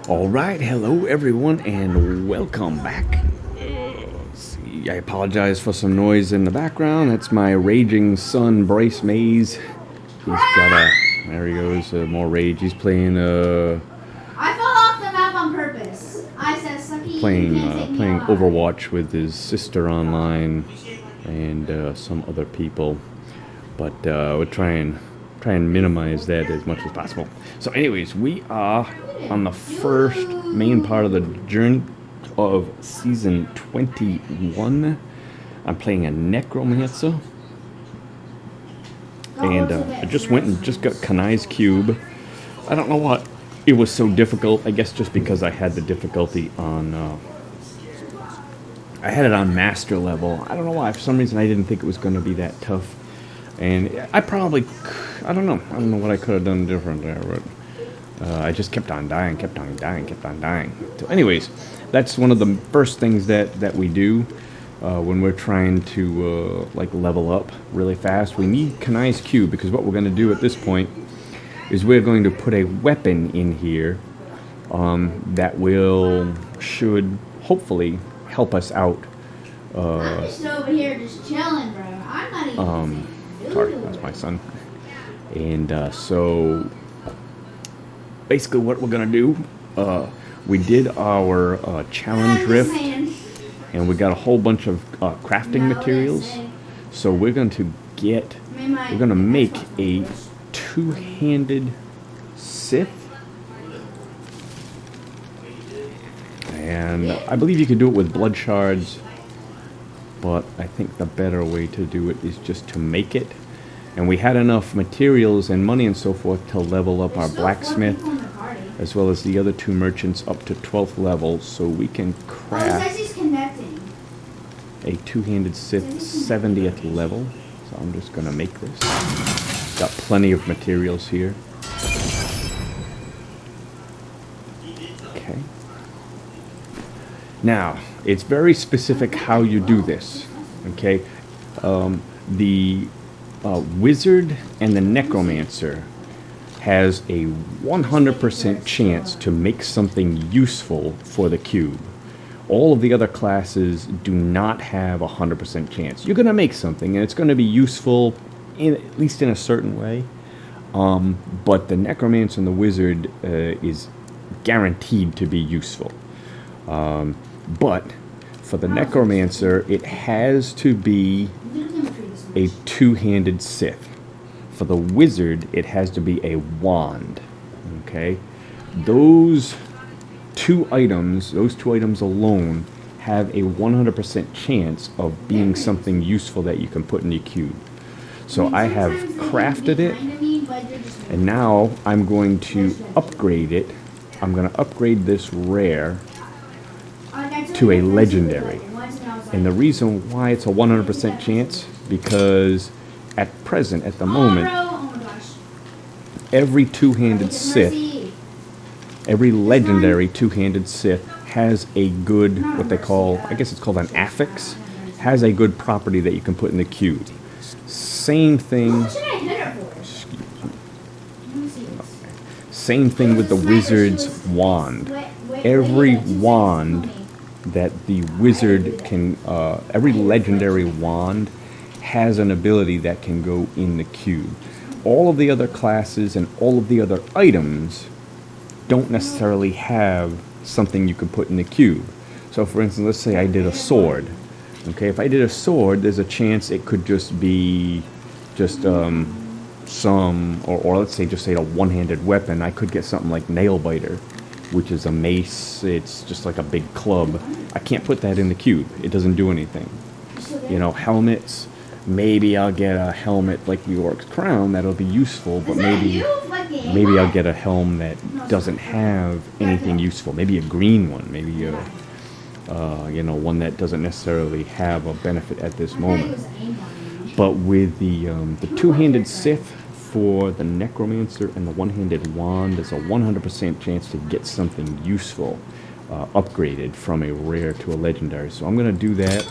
Alright, hello everyone and welcome back. See, I apologize for some noise in the background. That's my raging son, Bryce Mays. He's got a... There he goes, more rage. He's playing, I fell off the map on purpose. I said, Sucky, playing, you can't take me playing out. Overwatch with his sister online and some other people. But we'll try and minimize that as much as possible. So anyways, we are on the first main part of the journey of season 21. I'm playing a Necromancer. And I just went and just got Kanai's cube. I don't know what it was so difficult. I guess just because I had the difficulty on... I had it on master level. I don't know why. For some reason I didn't think it was going to be that tough. And I probably... I don't know what I could have done different there, but... I just kept on dying. So anyways, that's one of the first things that we do when we're trying to like level up really fast. We need Kanai's cube because what we're going to do at this point is we're going to put a weapon in here that should hopefully help us out. I'm just over here just chilling, bro. I'm not even Sorry, that's my son. And so... basically what we're going to do, we did our challenge rift, and we got a whole bunch of crafting materials. So we're going to make a two-handed scythe. And I believe you can do it with blood shards, but I think the better way to do it is just to make it. And we had enough materials and money and so forth to level up our blacksmith, as well as the other two merchants up to 12th level, so we can craft a two-handed scythe 70th level. So I'm just going to make this. Got plenty of materials here. Okay. Now, it's very specific how you do this. Okay. The wizard and the necromancer has a 100% chance to make something useful for the cube. All of the other classes do not have a 100% chance. You're going to make something, and it's going to be useful, at least in a certain way. But the necromancer and the wizard is guaranteed to be useful. But for the necromancer, it has to be a two-handed scythe. For the wizard, it has to be a wand. Okay? Those two items alone have a 100% chance of being something useful that you can put in your cube. So I have crafted it, and now I'm going to upgrade it. I'm going to upgrade this rare to a legendary. And the reason why it's a 100% chance, because at the moment, every two-handed scythe, every legendary two-handed scythe has a good, what they call, I guess it's called an affix, has a good property that you can put in the cube. Same thing. Same thing with the wizard's wand. Every wand that the wizard can, every legendary wand has an ability that can go in the cube. All of the other classes and all of the other items don't necessarily have something you can put in the cube. So for instance, let's say I did a sword. Okay, if I did a sword, there's a chance it could just be just or let's say just say a one-handed weapon. I could get something like nail biter, which is a mace. It's just like a big club. I can't put that in the cube. It doesn't do anything. You know, helmets. Maybe I'll get a helmet like the Orc's crown that'll be useful, but maybe I'll get a helm that doesn't have anything useful. Maybe a green one. Maybe one that doesn't necessarily have a benefit at this moment. But with the two-handed scythe for the necromancer and the one-handed wand, there's a 100% chance to get something useful upgraded from a rare to a legendary. So I'm going to do that.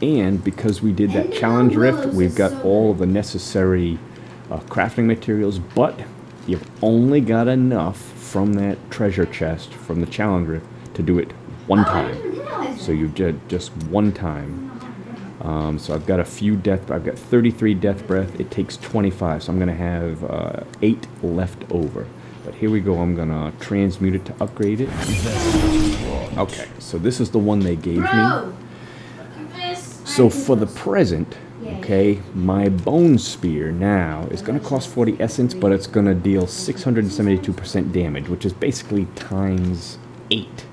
And because we did that challenge rift, we've got all of the necessary crafting materials, but You've only got enough from that treasure chest, from the challenger, to do it one time. So you did just one time. So I've got a few I've got 33 death breath. It takes 25, so I'm gonna have 8 left over. But here we go. I'm gonna transmute it to upgrade it. Okay, so this is the one they gave me. So for the present, okay, my bone spear now is gonna cost 40 essence, but it's gonna deal 672% damage, which is basically times 8.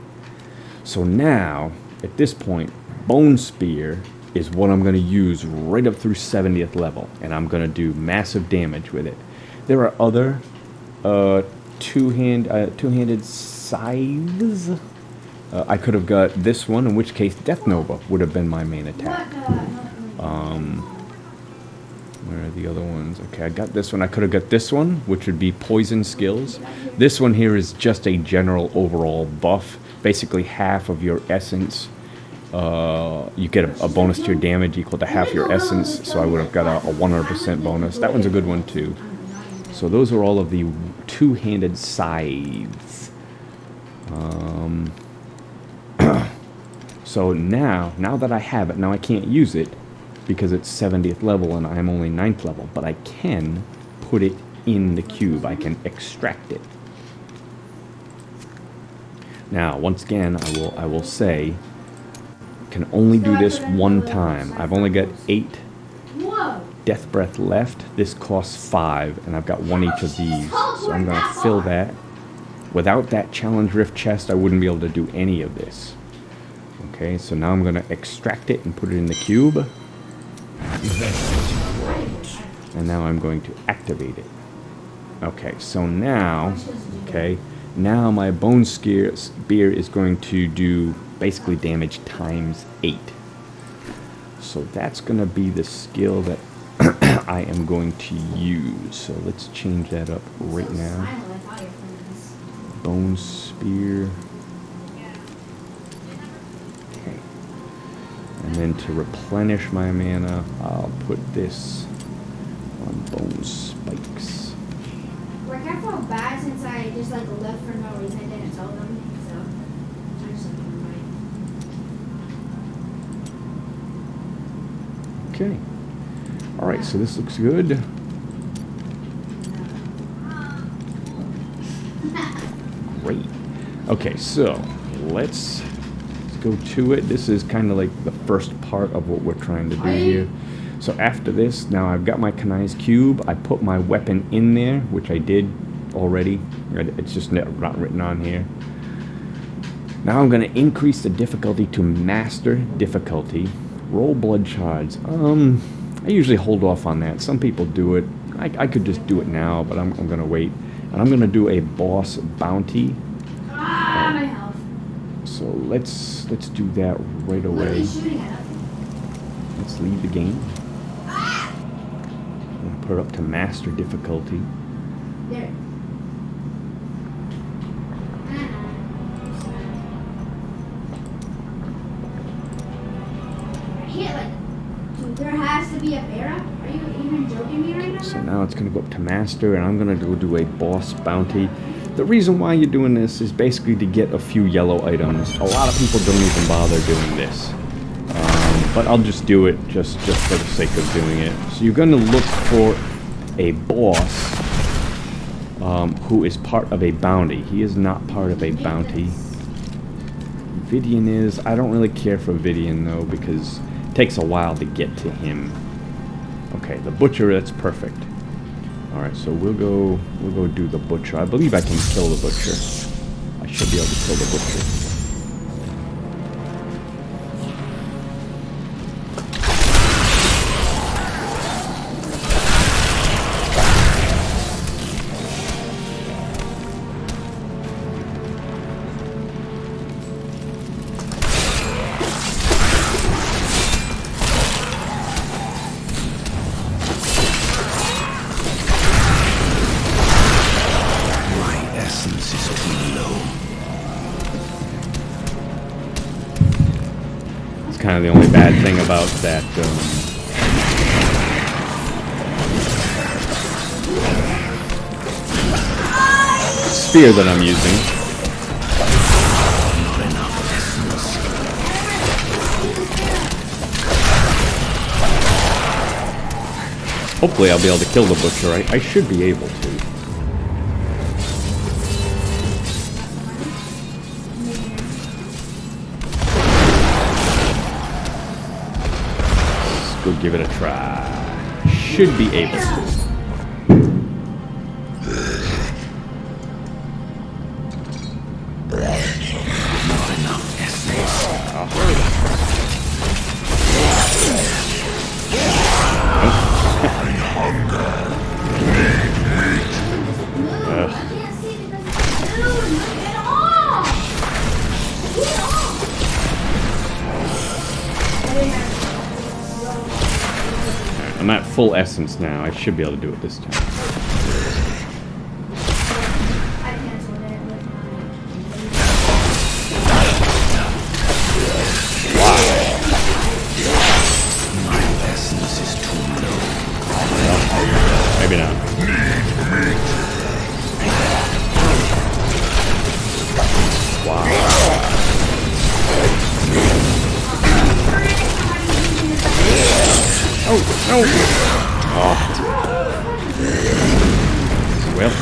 So now, at this point, bone spear is what I'm going to use right up through 70th level, and I'm going to do massive damage with it. There are other two-handed scythes. I could have got this one, in which case Death Nova would have been my main attack. Where are the other ones? Okay, I got this one. I could have got this one, which would be poison skills. This one here is just a general overall buff. Basically half of your essence. You get a bonus to your damage equal to half your essence, so I would have got a 100% bonus. That one's a good one too. So those are all of the two-handed scythes. So now that I have it, now I can't use it because it's 70th level and I'm only 9th level, but I can put it in the cube. I can extract it. Now, once again, I will say, can only do this one time. I've only got 8 death breath left. This costs 5, and I've got 1 each of these. So I'm going to fill that. Without that challenge rift chest, I wouldn't be able to do any of this. Okay, so now I'm going to extract it and put it in the cube. And now I'm going to activate it. Okay, so now, now my bone spear is going to do basically damage times 8. So that's going to be the skill that I am going to use. So let's change that up right now. Bone spear. Okay. And then to replenish my mana, I'll put this on bone spikes. Like, I felt bad since I just left for no reason. I didn't tell them, so I just never mind. Okay. Alright, so this looks good. Great. Okay, so let's go to it. This is kind of like the first part of what we're trying to do here. So after this, now I've got my Kanai's cube. I put my weapon in there, which I did already. It's just not written on here. Now I'm going to increase the difficulty to master difficulty. Roll blood shards. I usually hold off on that. Some people do it. I could just do it now, but I'm going to wait. And I'm going to do a boss bounty. My health. So let's do that right away. What are you shooting at? Let's leave the game. I'm going to put it up to master difficulty. There. Dude, there has to be a bear up? Are you even joking me right now? So now it's going to go up to master, and I'm going to go do a boss bounty. The reason why you're doing this is basically to get a few yellow items. A lot of people don't even bother doing this. But I'll just do it just for the sake of doing it. So you're going to look for a boss who is part of a bounty. He is not part of a bounty. Vidian is. I don't really care for Vidian though, because it takes a while to get to him. Okay, the butcher, that's perfect. Alright, so we'll go do the butcher. I believe I can kill the butcher. I should be able to kill the butcher. Kind of the only bad thing about that spear that I'm using. Hopefully I'll be able to kill the butcher. I should be able to. Let's go give it a try. Should be able to. I'm at full essence now. I should be able to do it this time. My essence is too low. Maybe not. Wow. Oh, no! Oh. Well.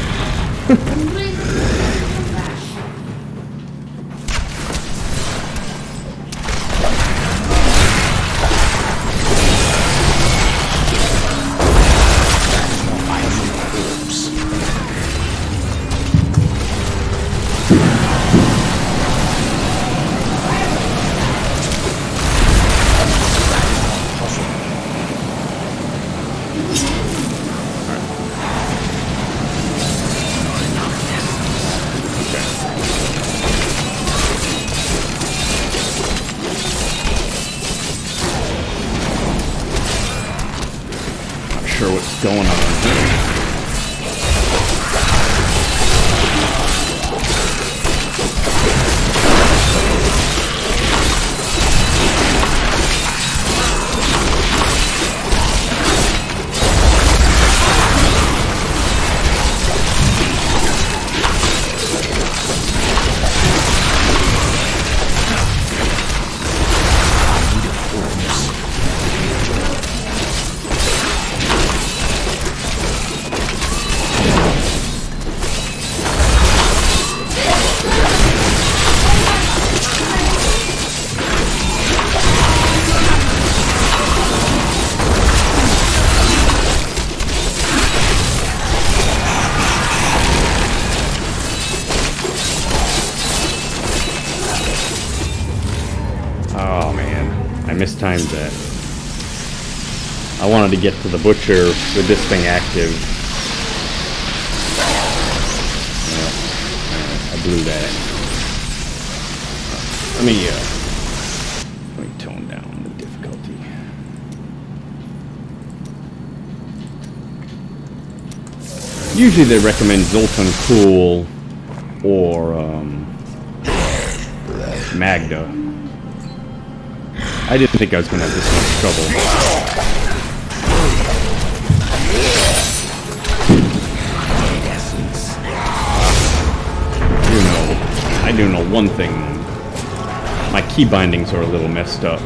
Sure what's going on here. Oh man, I mistimed that. I wanted to get to the butcher with this thing active. Well, I blew that. Let me tone down the difficulty. Usually they recommend Zoltan Cool or Magda. I didn't think I was going to have this much trouble. I do know one thing. My key bindings are a little messed up.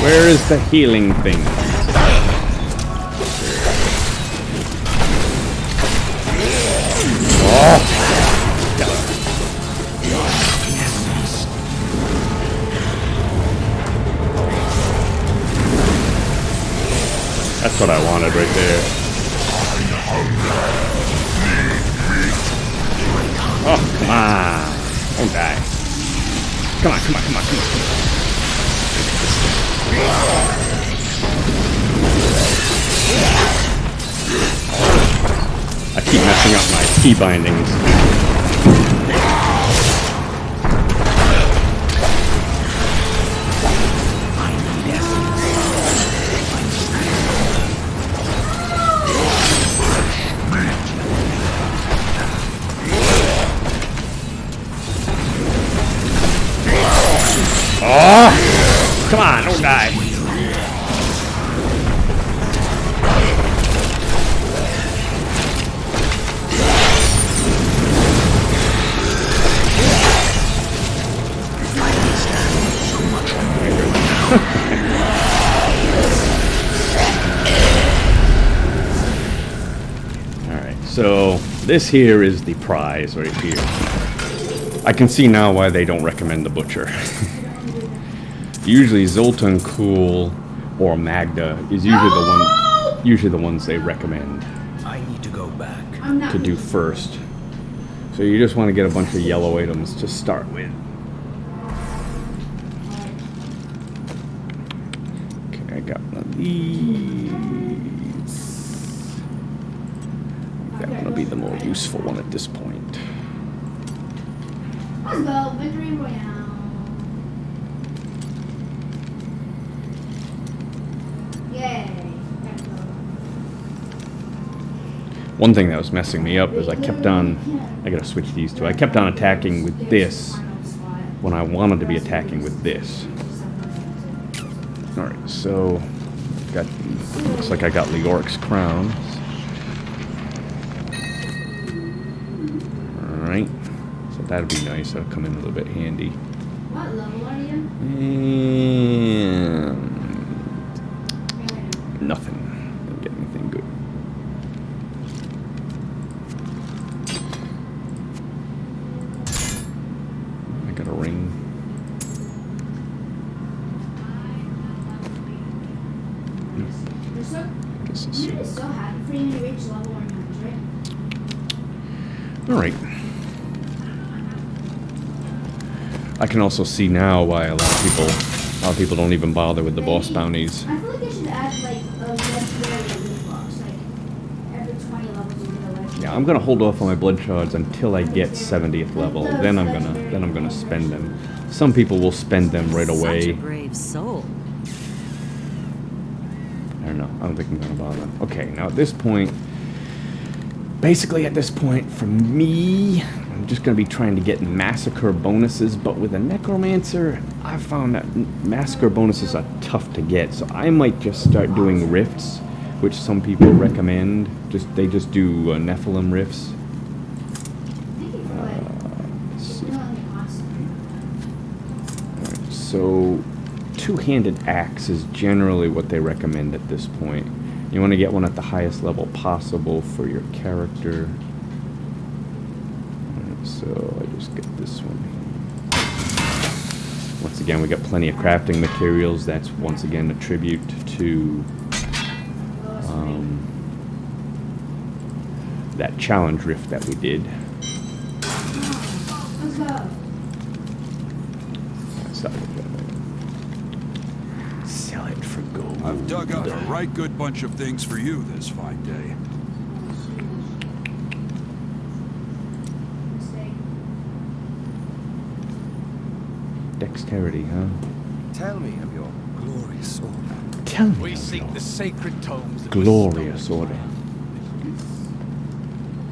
Where is the healing thing? Oh! That's what I wanted right there. Oh, come on. Don't die. Come on, come on, come on, come on, come on. I keep messing up my key bindings. Oh! Come on, don't die. Alright, so this here is the prize right here. I can see now why they don't recommend the Butcher. Usually Zoltan Cool or Magda is usually the ones they recommend I need to go back. to do first. So you just want to get a bunch of yellow items to start with. Okay, I got one of these. That one will be the more useful one at this point. Let's go, victory royale. Yay. One thing that was messing me up is I kept on, I gotta switch these two. I kept on attacking with this when I wanted to be attacking with this. Alright, so got, looks like I got Leoric's crown. Alright, so that'll be nice. That'll come in a little bit handy. What level are you? And nothing. Didn't get anything good. I got a ring. You're so, Guess this you're is so happy for you to reach level 100. Alright. I can also see now why a lot of people don't even bother with the boss bounties. I feel like they should add like a legendary loot box, like every 20 levels you get a legendary. Yeah, I'm gonna hold off on my blood shards until I get 70th level. Then I'm gonna spend them. Some people will spend them right Such a away. brave soul. I don't know. I don't think I'm gonna bother. Okay, now at this point, basically at this point, for me, I'm just gonna be trying to get massacre bonuses. But with a Necromancer, I found that massacre bonuses are tough to get. So I might just start doing rifts, which some people recommend. They just do Nephilim rifts. Let's see. Alright, so two-handed axe is generally what they recommend at this point. You want to get one at the highest level possible for your character. Alright, so I just get this one. Once again, we got plenty of crafting materials. That's once again a tribute to that challenge rift that we did. Let's go. Stop it. Sell it for gold. I've dug up a right good bunch of things for you this fine day. Mistake. Dexterity, huh? Tell me of your glorious order. Tell me. We seek the sacred tomes. that Glorious we order.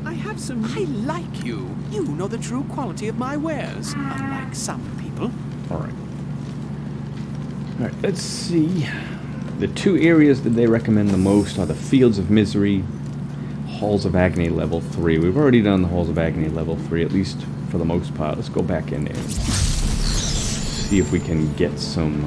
I have some. I like you. You know the true quality of my wares, unlike some people. Alright. Alright, let's see. The two areas that they recommend the most are the Fields of Misery, Halls of Agony level 3. We've already done the Halls of Agony level 3, at least for the most part. Let's go back in there and see if we can get some...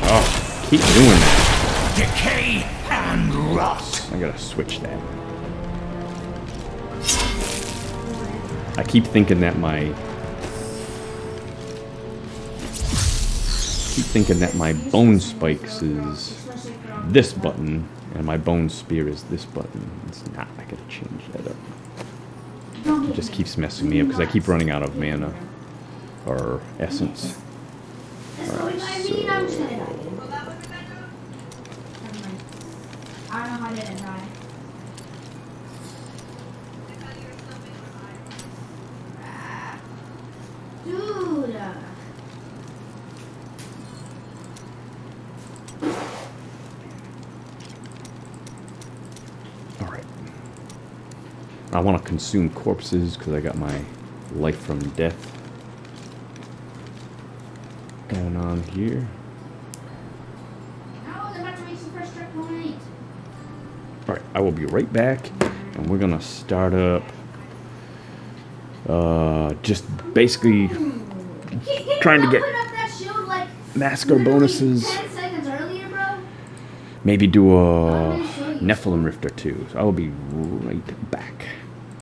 Oh, keep doing that. Decay and rot. I gotta switch that. I keep thinking that my bone spikes is this button and my bone spear is this button. It's not. I gotta change that up. It just keeps messing me up because I keep running out of mana or essence. I'm just gonna die. Never mind. I don't know how I didn't die. Dude. Alright. I want to consume corpses because I got my life from death going on here. No, they're about to reach the first checkpoint. Alright, I will be right back, and we're gonna start up just basically trying to get Put up that shield like massacre bonuses. 10 seconds earlier, bro. Maybe do a Nephilim Rift or two. So I will be right back.